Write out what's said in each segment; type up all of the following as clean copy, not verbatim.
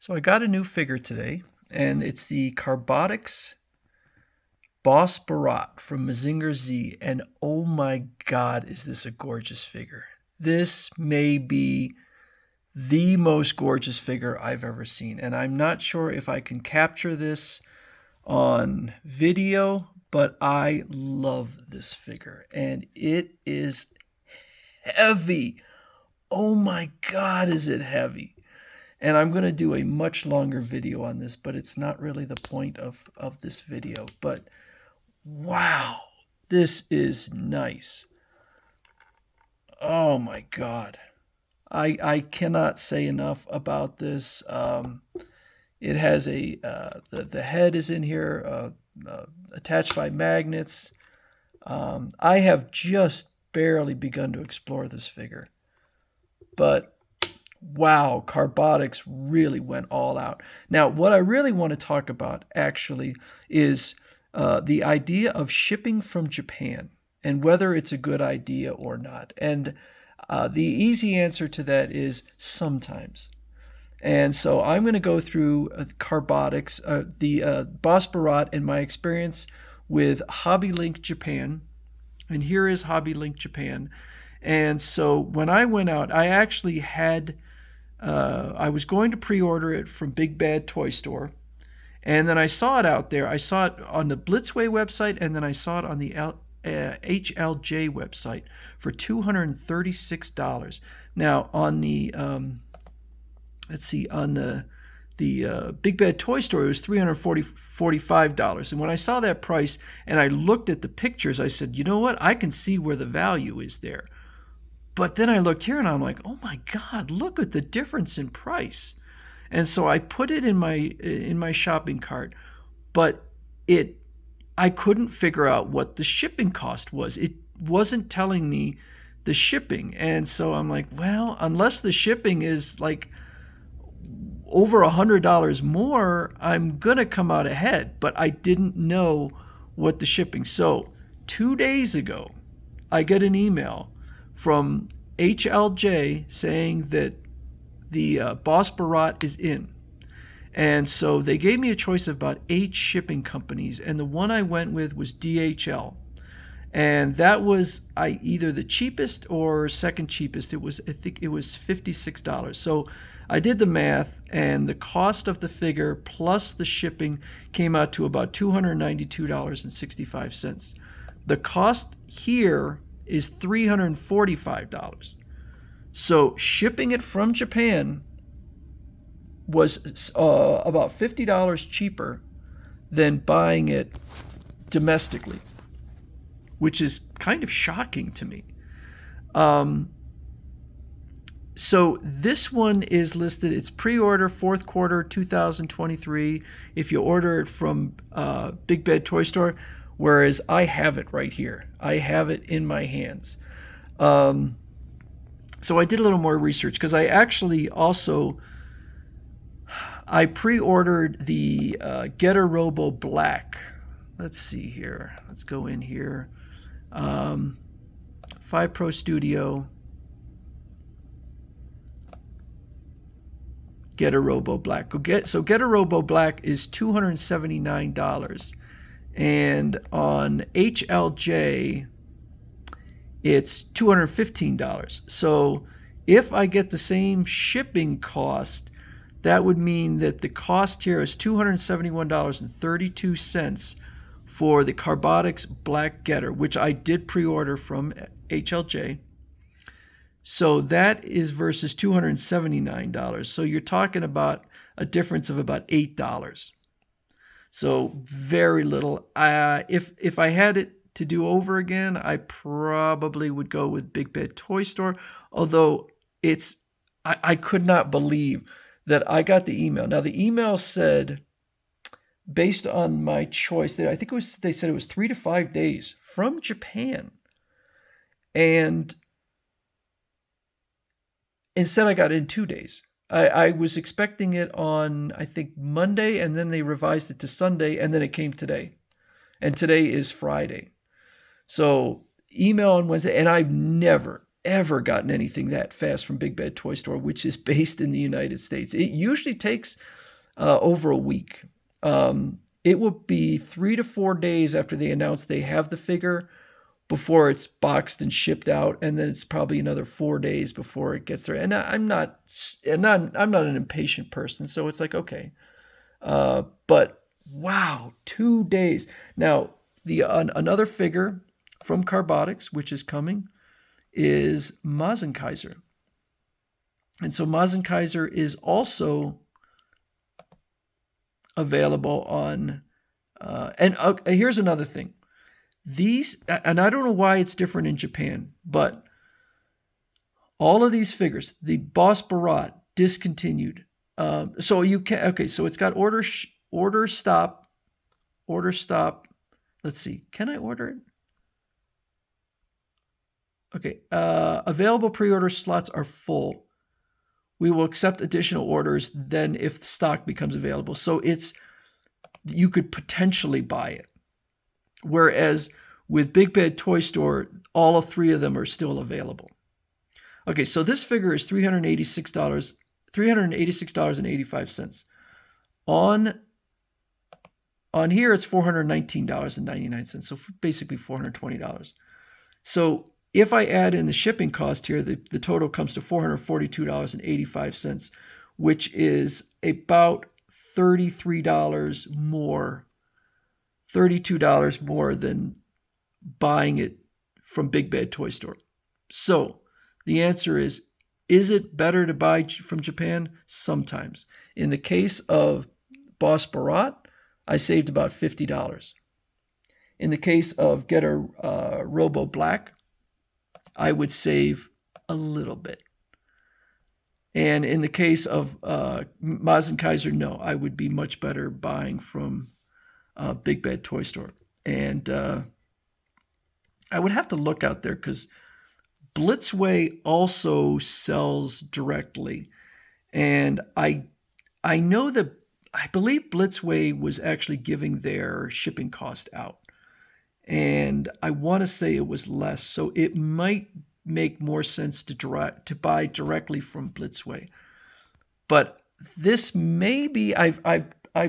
So I got a new figure today, and it's the Carbotics Boss Borot from Mazinger Z, and oh my God, is this a gorgeous figure. This may be the most gorgeous figure I've ever seen, and I'm not sure if I can capture this on video, but I love this figure, and it is heavy. Oh my God, is it heavy. And I'm going to do a much longer video on this, but it's not really the point of this video. But wow, this is nice. Oh my God. I cannot say enough about this. It has the head is in here, attached by magnets. I have just barely begun to explore this figure. But wow, Carbotics really went all out. Now, what I really want to talk about actually is the idea of shipping from Japan and whether it's a good idea or not. And the easy answer to that is sometimes. And so I'm going to go through Carbotics, the Boss Borot, and my experience with Hobby Link Japan. And here is Hobby Link Japan. And so when I went out, I actually had I was going to pre-order it from Big Bad Toy Store, and then I saw it out there. I saw it on the Blitzway website, and then I saw it on the HLJ website for $236. Now on the on the Big Bad Toy Store, it was $345. And when I saw that price and I looked at the pictures, I said, you know what? I can see where the value is there. But then I looked here and I'm like, oh my God, look at the difference in price. And so I put it in my shopping cart, but I couldn't figure out what the shipping cost was. It wasn't telling me the shipping. And so I'm like, well, unless the shipping is like over $100 more, I'm going to come out ahead. But I didn't know what the shipping. So 2 days ago, I get an email from HLJ saying that the Boss Borot is in. And so they gave me a choice of about 8 shipping companies, and the one I went with was DHL. And that was either the cheapest or second cheapest. I think it was $56. So I did the math, and the cost of the figure plus the shipping came out to about $292.65. The cost here is $345. So shipping it from Japan was about $50 cheaper than buying it domestically, which is kind of shocking to me. So this one is listed, it's pre-order 4th quarter 2023 if you order it from Big Bad Toy Store, whereas I have it right here. I have it in my hands. So I did a little more research because I actually also, I pre-ordered the Getter Robo Black. Let's see here. Let's go in here. 5 Pro Studio. Getter Robo Black. So Getter Robo Black is $279. And on HLJ, it's $215. So if I get the same shipping cost, that would mean that the cost here is $271.32 for the Carbotics Black Getter, which I did pre-order from HLJ. So that is versus $279. So you're talking about a difference of about $8. So very little. If I had it to do over again, I probably would go with Big Bad Toy Store. Although I could not believe that I got the email. Now the email said, based on my choice, that they said it was 3 to 5 days from Japan, and instead I got it in 2 days. I was expecting it on, I think, Monday, and then they revised it to Sunday, and then it came today. And today is Friday. So email on Wednesday, and I've never, ever gotten anything that fast from Big Bad Toy Store, which is based in the United States. It usually takes over a week. It will be 3 to 4 days after they announce they have the figure before it's boxed and shipped out, and then it's probably another 4 days before it gets there. And I'm not an impatient person, so it's like, okay. But wow, 2 days. Now, another figure from Carbotics, which is coming, is Mazenkaiser. And so Mazenkaiser is also available on, here's another thing. These, and I don't know why it's different in Japan, but all of these figures, the Boss Borot discontinued. So you can, okay, so it's got order stop. Let's see, can I order it? Okay, available pre-order slots are full. We will accept additional orders then if stock becomes available. So you could potentially buy it. Whereas with Big Bad Toy Store, all 3 of them are still available. Okay, so this figure is $386.85. On here, it's $419.99, so basically $420. So if I add in the shipping cost here, the total comes to $442.85, which is about $33 more, $32 more than buying it from Big Bad Toy Store. So the answer is it better to buy from Japan? Sometimes. In the case of Boss Borot, I saved about $50. In the case of Get a Robo Black, I would save a little bit. And in the case of Mazenkaiser, no, I would be much better buying from Big Bad Toy Store. And I would have to look out there because Blitzway also sells directly. And I know that, I believe Blitzway was actually giving their shipping cost out. And I want to say it was less. So it might make more sense to buy directly from Blitzway. But this may be, I've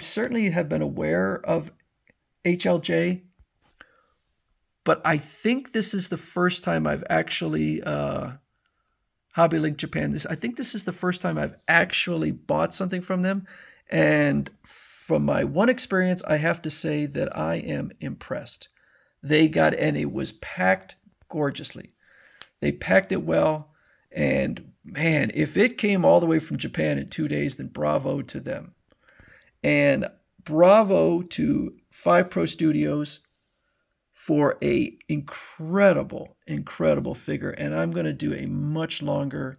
certainly have been aware of HLJ, but I think this is the first time I've actually, Hobby Link Japan, I think this is the first time I've actually bought something from them. And from my one experience, I have to say that I am impressed. And it was packed gorgeously. They packed it well. And man, if it came all the way from Japan in 2 days, then bravo to them. And bravo to 5 Pro Studios for a incredible, incredible figure. And I'm going to do a much longer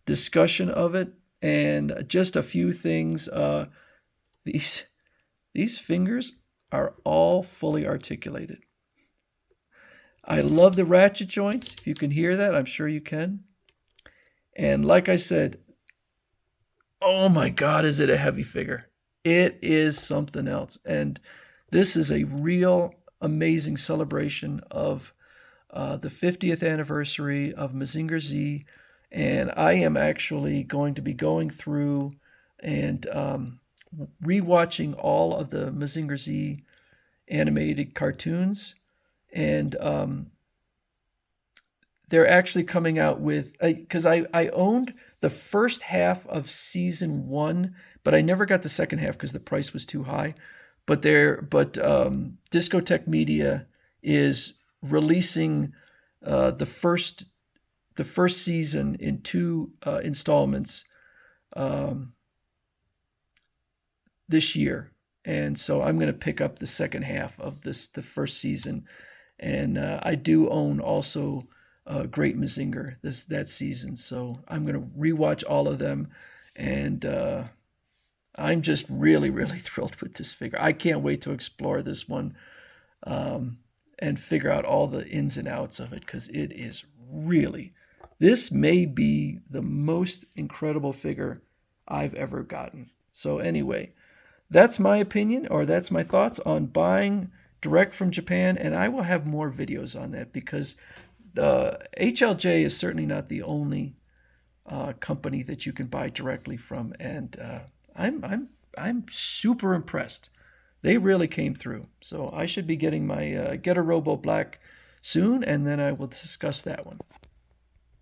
discussion of it. And just a few things. These fingers are all fully articulated. I love the ratchet joints. If you can hear that, I'm sure you can. And like I said, oh my God, is it a heavy figure? It is something else. And this is a real amazing celebration of the 50th anniversary of Mazinger Z. And I am actually going to be going through and rewatching all of the Mazinger Z animated cartoons. And they're actually coming out with, because I owned the first half of season 1, but I never got the second half because the price was too high. But Discotheque Media is releasing the first season in 2 installments this year. And so I'm going to pick up the second half of the first season. And I do own also Great Mazinger that season. So I'm going to rewatch all of them. And I'm just really, really thrilled with this figure. I can't wait to explore this one and figure out all the ins and outs of it, because it is really, this may be the most incredible figure I've ever gotten. So anyway, that's my opinion, or that's my thoughts on buying direct from Japan, and I will have more videos on that, because HLJ is certainly not the only company that you can buy directly from, and I'm super impressed. They really came through. So I should be getting my Get a Robo Black soon, and then I will discuss that one.